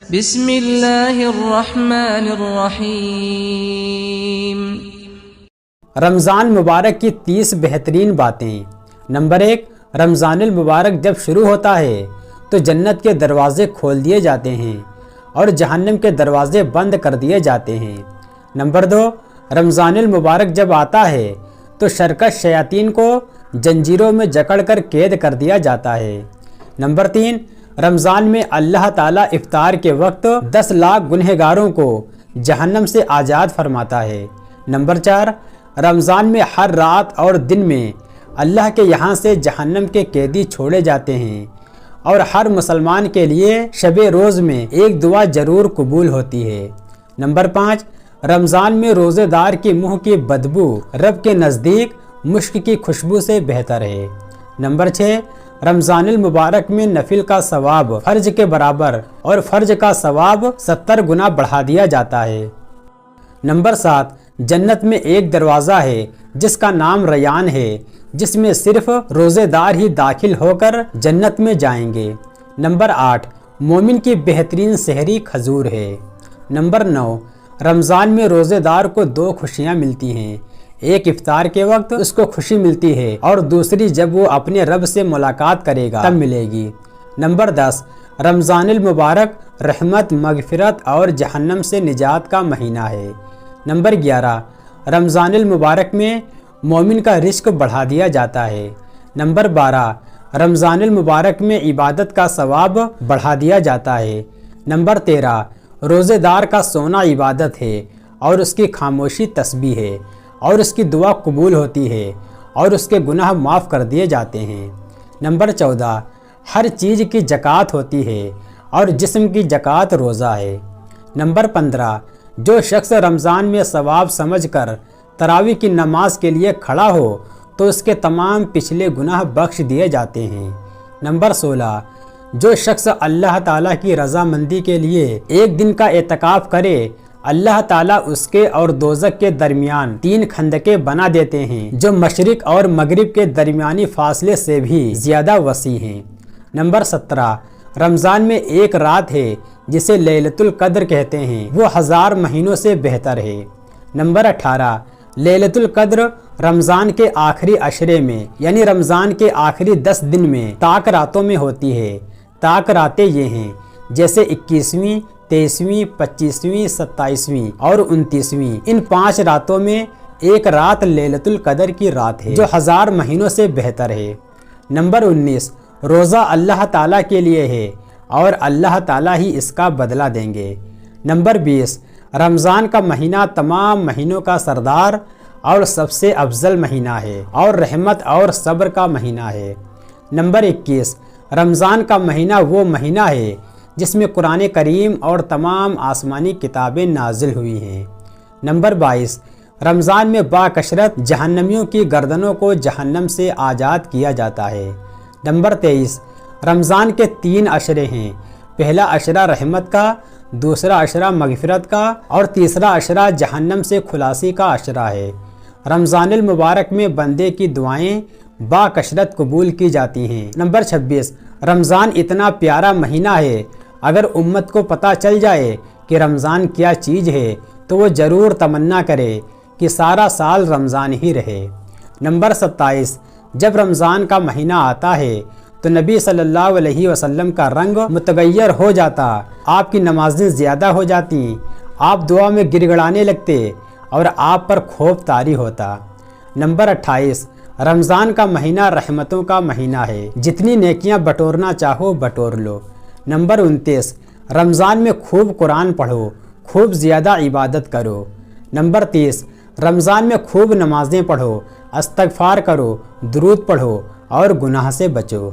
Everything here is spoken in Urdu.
بسم اللہ الرحمن الرحیم۔ رمضان مبارک کی 30 بہترین باتیں۔ نمبر 1، رمضان المبارک جب شروع ہوتا ہے تو جنت کے دروازے کھول دیے جاتے ہیں اور جہنم کے دروازے بند کر دیے جاتے ہیں۔ نمبر 2، رمضان المبارک جب آتا ہے تو شرکش شیاطین کو جنجیروں میں جکڑ کر قید کر دیا جاتا ہے۔ نمبر 3، رمضان میں اللہ تعالیٰ افطار کے وقت 10 لاکھ گنہگاروں کو جہنم سے آزاد فرماتا ہے۔ نمبر 4، رمضان میں ہر رات اور دن میں اللہ کے یہاں سے جہنم کے قیدی چھوڑے جاتے ہیں اور ہر مسلمان کے لیے شب روز میں ایک دعا ضرور قبول ہوتی ہے۔ نمبر 5، رمضان میں روزے دار کی منہ کی بدبو رب کے نزدیک مشک کی خوشبو سے بہتر ہے۔ نمبر 6، رمضان المبارک میں نفل کا ثواب فرض کے برابر اور فرض کا ثواب 70 گنا بڑھا دیا جاتا ہے۔ نمبر 7، جنت میں ایک دروازہ ہے جس کا نام ریان ہے، جس میں صرف روزے دار ہی داخل ہو کر جنت میں جائیں گے۔ نمبر 8، مومن کی بہترین سحری کھجور ہے۔ نمبر 9، رمضان میں روزے دار کو 2 خوشیاں ملتی ہیں، ایک افطار کے وقت اس کو خوشی ملتی ہے اور دوسری جب وہ اپنے رب سے ملاقات کرے گا تب ملے گی۔ نمبر 10، رمضان المبارک رحمت، مغفرت اور جہنم سے نجات کا مہینہ ہے۔ نمبر 11، رمضان المبارک میں مومن کا رزق بڑھا دیا جاتا ہے۔ نمبر 12، رمضان المبارک میں عبادت کا ثواب بڑھا دیا جاتا ہے۔ نمبر 13، روزے دار کا سونا عبادت ہے اور اس کی خاموشی تسبیح ہے اور اس کی دعا قبول ہوتی ہے اور اس کے گناہ معاف کر دیے جاتے ہیں۔ نمبر 14، ہر چیز کی زکوٰۃ ہوتی ہے اور جسم کی زکوٰۃ روزہ ہے۔ نمبر 15، جو شخص رمضان میں ثواب سمجھ کر تراویح کی نماز کے لیے کھڑا ہو تو اس کے تمام پچھلے گناہ بخش دیے جاتے ہیں۔ نمبر 16، جو شخص اللہ تعالیٰ کی رضامندی کے لیے ایک دن کا اعتکاف کرے، اللہ تعالیٰ اس کے اور دوزخ کے درمیان 3 کھندقیں بنا دیتے ہیں جو مشرق اور مغرب کے درمیانی فاصلے سے بھی زیادہ وسیع ہیں۔ نمبر 17، رمضان میں ایک رات ہے جسے لیلۃ القدر کہتے ہیں، وہ 1000 مہینوں سے بہتر ہے۔ نمبر 18، لیلۃ القدر رمضان کے آخری عشرے میں یعنی رمضان کے آخری 10 دن میں طاق راتوں میں ہوتی ہے۔ طاق راتیں یہ ہیں جیسے 21ویں، 23ویں، 25ویں، 27ویں اور 29ویں۔ ان 5 راتوں میں ایک رات لیلۃ القدر کی رات ہے جو 1000 مہینوں سے بہتر ہے۔ نمبر 19، روزہ اللہ تعالیٰ کے لیے ہے اور اللہ تعالیٰ ہی اس کا بدلہ دیں گے۔ نمبر 20، رمضان کا مہینہ تمام مہینوں کا سردار اور سب سے افضل مہینہ ہے اور رحمت اور صبر کا مہینہ ہے۔ نمبر 21، رمضان کا مہینہ وہ مہینہ ہے جس میں قرآن کریم اور تمام آسمانی کتابیں نازل ہوئی ہیں۔ نمبر 22، رمضان میں باکثرت جہنمیوں کی گردنوں کو جہنم سے آزاد کیا جاتا ہے۔ نمبر 23، رمضان کے 3 عشرے ہیں، پہلا عشرہ رحمت کا، دوسرا عشرہ مغفرت کا اور تیسرا عشرہ جہنم سے خلاصی کا عشرہ ہے۔ رمضان المبارک میں بندے کی دعائیں باکثرت قبول کی جاتی ہیں۔ نمبر 26، رمضان اتنا پیارا مہینہ ہے، اگر امت کو پتہ چل جائے کہ رمضان کیا چیز ہے تو وہ ضرور تمنا کرے کہ سارا سال رمضان ہی رہے۔ نمبر 27، جب رمضان کا مہینہ آتا ہے تو نبی صلی اللہ علیہ وسلم کا رنگ متغیر ہو جاتا، آپ کی نمازیں زیادہ ہو جاتی، آپ دعا میں گڑ گڑانے لگتے اور آپ پر خوف طاری ہوتا۔ نمبر 28، رمضان کا مہینہ رحمتوں کا مہینہ ہے، جتنی نیکیاں بٹورنا چاہو بٹور لو۔ نمبر 29، رمضان میں خوب قرآن پڑھو، خوب زیادہ عبادت کرو۔ نمبر 30، رمضان میں خوب نمازیں پڑھو، استغفار کرو، درود پڑھو اور گناہ سے بچو۔